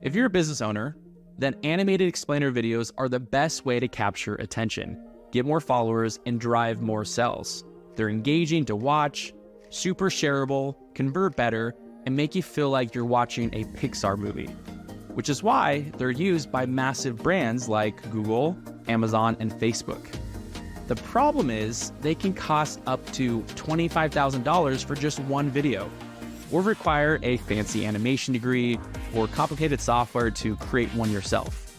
If you're a business owner, then animated explainer videos are the best way to capture attention, get more followers, and drive more sales. They're engaging to watch, super shareable, convert better, and make you feel like you're watching a Pixar movie, which is why they're used by massive brands like Google, Amazon, and Facebook. The problem is they can cost up to $25,000 for just one video, or require a fancy animation degree or complicated software to create one yourself.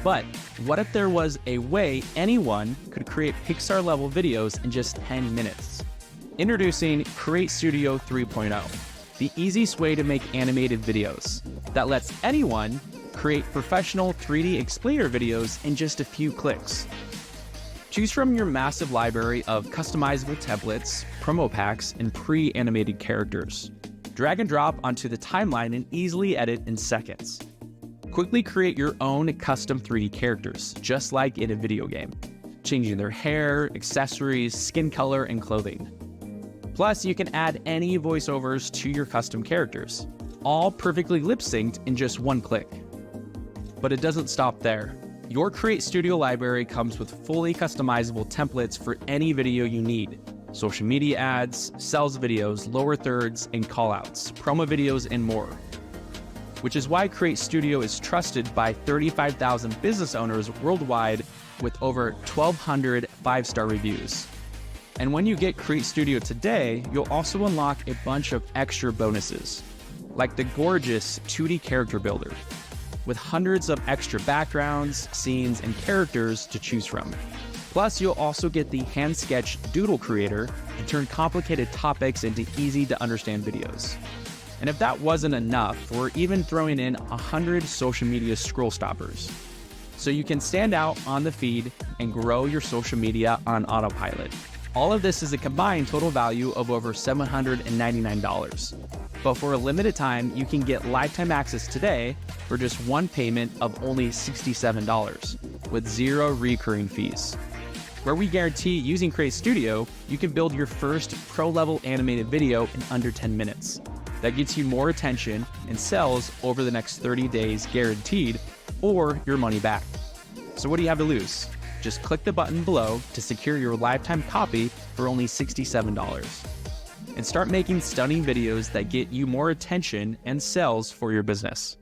But what if there was a way anyone could create Pixar-level videos in just 10 minutes? Introducing Createstudio 3.0, the easiest way to make animated videos that lets anyone create professional 3D explainer videos in just a few clicks. Choose from your massive library of customizable templates, promo packs, and pre-animated characters. Drag and drop onto the timeline and easily edit in seconds. Quickly create your own custom 3D characters, just like in a video game, changing their hair, accessories, skin color, and clothing. Plus, you can add any voiceovers to your custom characters, all perfectly lip-synced in just one click. But it doesn't stop there. Your Createstudio library comes with fully customizable templates for any video you need. Social media ads, sales videos, lower thirds, and callouts, promo videos, and more. Which is why Createstudio is trusted by 35,000 business owners worldwide with over 1,200 5-star reviews. And when you get Createstudio today, you'll also unlock a bunch of extra bonuses, like the gorgeous 2D character builder, with hundreds of extra backgrounds, scenes, and characters to choose from. Plus, you'll also get the hand-sketched doodle creator to turn complicated topics into easy-to-understand videos. And if that wasn't enough, we're even throwing in 100 social media scroll stoppers, so you can stand out on the feed and grow your social media on autopilot. All of this is a combined total value of over $799. But for a limited time, you can get lifetime access today for just one payment of only $67, with 0 recurring fees. Where we guarantee using Createstudio, you can build your first pro-level animated video in under 10 minutes. That gets you more attention and sales over the next 30 days guaranteed, or your money back. So what do you have to lose? Just click the button below to secure your lifetime copy for only $67. And start making stunning videos that get you more attention and sales for your business.